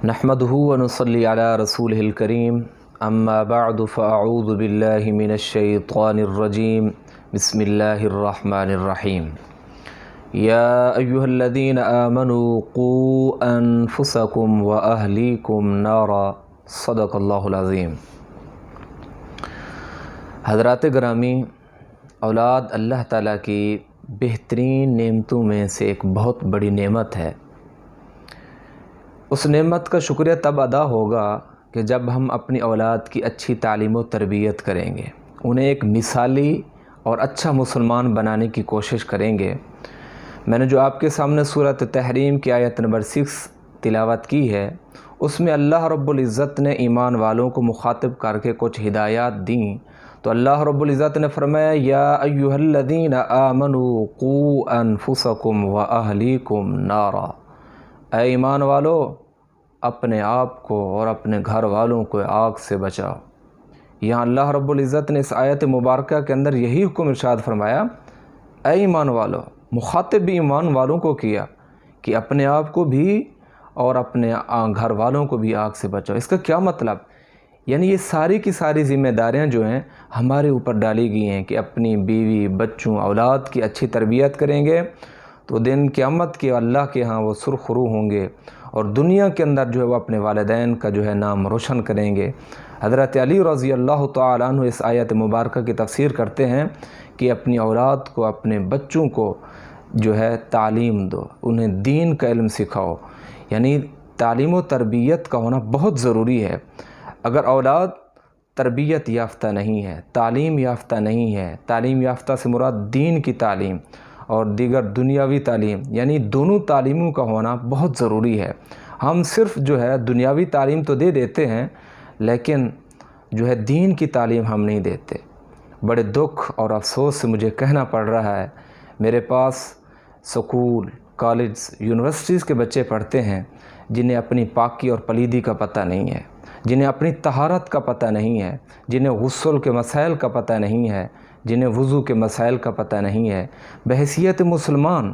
نحمده ونصلي على رسوله الكريم اما بعد فاعوذ بالله من الشيطان الرجيم بسم الله الرحمن الرحيم يا أيها الذين آمنوا قوا أنفسكم وأهليكم نارا صدق اللہ العظیم۔ حضرات گرامی، اولاد اللہ تعالیٰ کی بہترین نعمتوں میں سے ایک بہت بڑی نعمت ہے۔ اس نعمت کا شکریہ تب ادا ہوگا کہ جب ہم اپنی اولاد کی اچھی تعلیم و تربیت کریں گے، انہیں ایک مثالی اور اچھا مسلمان بنانے کی کوشش کریں گے۔ میں نے جو آپ کے سامنے سورۃ تحریم کی آیت نمبر 6 تلاوت کی ہے، اس میں اللہ رب العزت نے ایمان والوں کو مخاطب کر کے کچھ ہدایات دیں۔ تو اللہ رب العزت نے فرمایا یا ایھا الذین آمنوا قوا انفسکم واہلیکم نارا، اے ایمان والو، اپنے آپ کو اور اپنے گھر والوں کو آگ سے بچاؤ۔ یہاں اللہ رب العزت نے اس آیت مبارکہ کے اندر یہی حکم ارشاد فرمایا، اے ایمان والو، مخاطب بھی ایمان والوں کو کیا کہ اپنے آپ کو بھی اور اپنے گھر والوں کو بھی آگ سے بچاؤ۔ اس کا کیا مطلب؟ یعنی یہ ساری کی ساری ذمہ داریاں جو ہیں ہمارے اوپر ڈالی گئی ہیں کہ اپنی بیوی، بچوں، اولاد کی اچھی تربیت کریں گے تو دن قیامت کے اللہ کے ہاں وہ سرخرو ہوں گے، اور دنیا کے اندر جو ہے وہ اپنے والدین کا جو ہے نام روشن کریں گے۔ حضرت علی رضی اللہ تعالیٰ عنہ اس آیت مبارکہ کی تفسیر کرتے ہیں کہ اپنی اولاد کو، اپنے بچوں کو جو ہے تعلیم دو، انہیں دین کا علم سکھاؤ۔ یعنی تعلیم و تربیت کا ہونا بہت ضروری ہے۔ اگر اولاد تربیت یافتہ نہیں ہے، تعلیم یافتہ نہیں ہے، تعلیم یافتہ سے مراد دین کی تعلیم اور دیگر دنیاوی تعلیم، یعنی دونوں تعلیموں کا ہونا بہت ضروری ہے۔ ہم صرف جو ہے دنیاوی تعلیم تو دے دیتے ہیں، لیکن جو ہے دین کی تعلیم ہم نہیں دیتے۔ بڑے دکھ اور افسوس سے مجھے کہنا پڑ رہا ہے، میرے پاس سکول، کالج، یونیورسٹیز کے بچے پڑھتے ہیں جنہیں اپنی پاکی اور پلیدی کا پتہ نہیں ہے، جنہیں اپنی طہارت کا پتہ نہیں ہے، جنہیں غسل کے مسائل کا پتہ نہیں ہے، جنہیں وضو کے مسائل کا پتہ نہیں ہے۔ بحیثیت مسلمان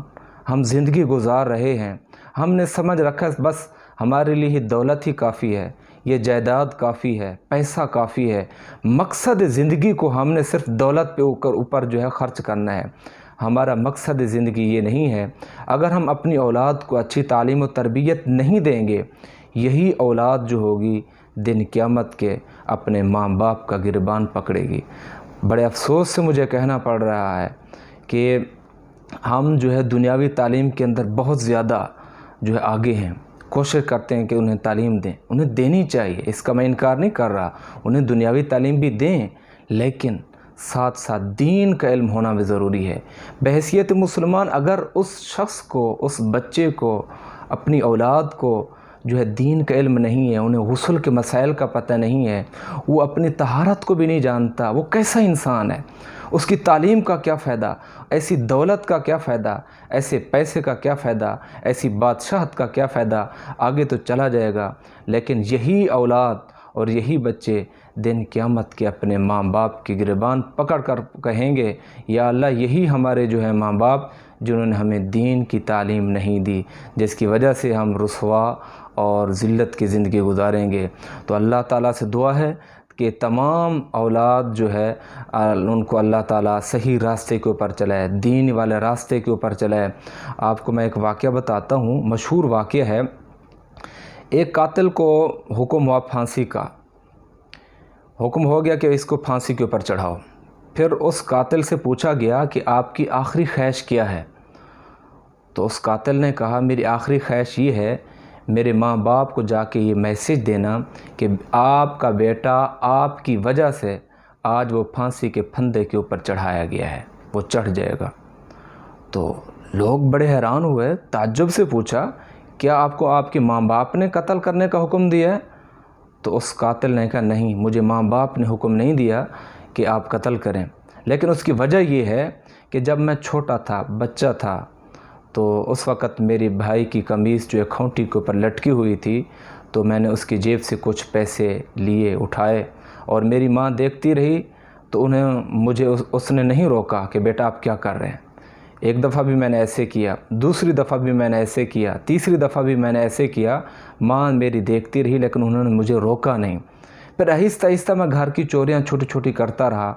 ہم زندگی گزار رہے ہیں، ہم نے سمجھ رکھا ہے بس ہمارے لیے دولت ہی کافی ہے، یہ جائیداد کافی ہے، پیسہ کافی ہے۔ مقصد زندگی کو ہم نے صرف دولت پہ اوپر جو ہے خرچ کرنا ہے۔ ہمارا مقصد زندگی یہ نہیں ہے۔ اگر ہم اپنی اولاد کو اچھی تعلیم و تربیت نہیں دیں گے، یہی اولاد جو ہوگی دن قیامت کے اپنے ماں باپ کا گربان پکڑے گی۔ بڑے افسوس سے مجھے کہنا پڑ رہا ہے کہ ہم جو ہے دنیاوی تعلیم کے اندر بہت زیادہ جو ہے آگے ہیں، کوشش کرتے ہیں کہ انہیں تعلیم دیں، انہیں دینی چاہیے، اس کا میں انکار نہیں کر رہا، انہیں دنیاوی تعلیم بھی دیں، لیکن ساتھ ساتھ دین کا علم ہونا بھی ضروری ہے۔ بحیثیت مسلمان اگر اس شخص کو، اس بچے کو، اپنی اولاد کو جو ہے دین کا علم نہیں ہے، انہیں غسل کے مسائل کا پتہ نہیں ہے، وہ اپنی طہارت کو بھی نہیں جانتا، وہ کیسا انسان ہے؟ اس کی تعلیم کا کیا فائدہ؟ ایسی دولت کا کیا فائدہ؟ ایسے پیسے کا کیا فائدہ؟ ایسی بادشاہت کا کیا فائدہ؟ آگے تو چلا جائے گا، لیکن یہی اولاد اور یہی بچے دن قیامت کے اپنے ماں باپ کی گربان پکڑ کر کہیں گے یا اللہ، یہی ہمارے جو ہے ماں باپ جنہوں نے ہمیں دین کی تعلیم نہیں دی، جس کی وجہ سے ہم رسوا اور ذلت کی زندگی گزاریں گے۔ تو اللہ تعالیٰ سے دعا ہے کہ تمام اولاد جو ہے ان کو اللہ تعالیٰ صحیح راستے کے اوپر چلائے، دین والے راستے کے اوپر چلائے۔ آپ کو میں ایک واقعہ بتاتا ہوں، مشہور واقعہ ہے۔ ایک قاتل کو حکم ہوا پھانسی کا، حکم ہو گیا کہ اس کو پھانسی کے اوپر چڑھاؤ۔ پھر اس قاتل سے پوچھا گیا کہ آپ کی آخری خواہش کیا ہے؟ تو اس قاتل نے کہا میری آخری خواہش یہ ہے، میرے ماں باپ کو جا کے یہ میسیج دینا کہ آپ کا بیٹا آپ کی وجہ سے آج وہ پھانسی کے پھندے کے اوپر چڑھایا گیا ہے، وہ چڑھ جائے گا۔ تو لوگ بڑے حیران ہوئے، تعجب سے پوچھا کیا آپ کو آپ کے ماں باپ نے قتل کرنے کا حکم دیا ہے؟ تو اس قاتل نے کہا نہیں، مجھے ماں باپ نے حکم نہیں دیا کہ آپ قتل کریں، لیکن اس کی وجہ یہ ہے کہ جب میں چھوٹا تھا، بچہ تھا، تو اس وقت میری بھائی کی قمیص جو ہے کھونٹی کے اوپر لٹکی ہوئی تھی، تو میں نے اس کی جیب سے کچھ پیسے لیے، اٹھائے، اور میری ماں دیکھتی رہی تو مجھے اس نے نہیں روکا کہ بیٹا آپ کیا کر رہے ہیں۔ ایک دفعہ بھی میں نے ایسے کیا، دوسری دفعہ بھی میں نے ایسے کیا، تیسری دفعہ بھی میں نے ایسے کیا، ماں میری دیکھتی رہی لیکن انہوں نے مجھے روکا نہیں۔ پھر آہستہ آہستہ میں گھر کی چوریاں چھوٹی چھوٹی کرتا رہا،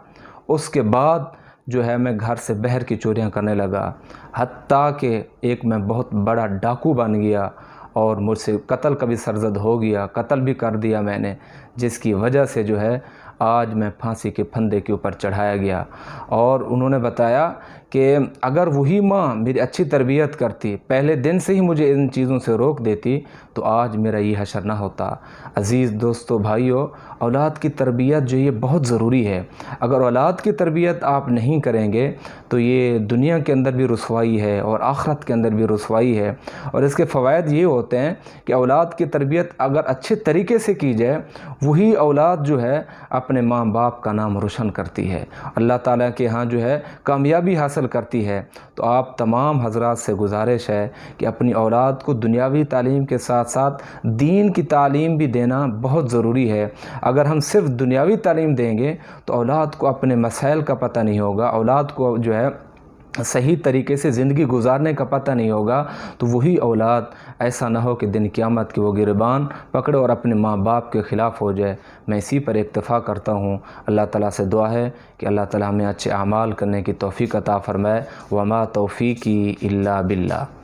اس کے بعد جو ہے میں گھر سے باہر کی چوریاں کرنے لگا، حتیٰ کہ ایک میں بہت بڑا ڈاکو بن گیا اور مجھ سے قتل کا بھی سرزد ہو گیا، قتل بھی کر دیا میں نے، جس کی وجہ سے جو ہے آج میں پھانسی کے پھندے کے اوپر چڑھایا گیا۔ اور انہوں نے بتایا کہ اگر وہی ماں میری اچھی تربیت کرتی، پہلے دن سے ہی مجھے ان چیزوں سے روک دیتی، تو آج میرا یہ حشر نہ ہوتا۔ عزیز دوستو بھائیو، اولاد کی تربیت جو یہ بہت ضروری ہے۔ اگر اولاد کی تربیت آپ نہیں کریں گے تو یہ دنیا کے اندر بھی رسوائی ہے اور آخرت کے اندر بھی رسوائی ہے۔ اور اس کے فوائد یہ ہوتے ہیں کہ اولاد کی تربیت اگر اچھے طریقے سے کی جائے، وہی اولاد جو ہے اپنے ماں باپ کا نام روشن کرتی ہے، اللہ تعالیٰ کے ہاں جو ہے کامیابی حاصل کرتی ہے۔ تو آپ تمام حضرات سے گزارش ہے کہ اپنی اولاد کو دنیاوی تعلیم کے ساتھ ساتھ دین کی تعلیم بھی دینا بہت ضروری ہے۔ اگر ہم صرف دنیاوی تعلیم دیں گے تو اولاد کو اپنے مسائل کا پتہ نہیں ہوگا، اولاد کو جو ہے صحیح طریقے سے زندگی گزارنے کا پتہ نہیں ہوگا، تو وہی اولاد ایسا نہ ہو کہ دن قیامت کے وہ گریبان پکڑے اور اپنے ماں باپ کے خلاف ہو جائے۔ میں اسی پر اکتفا کرتا ہوں۔ اللہ تعالیٰ سے دعا ہے کہ اللہ تعالیٰ ہمیں اچھے اعمال کرنے کی توفیق عطا فرمائے۔ وما توفیقی الا باللہ۔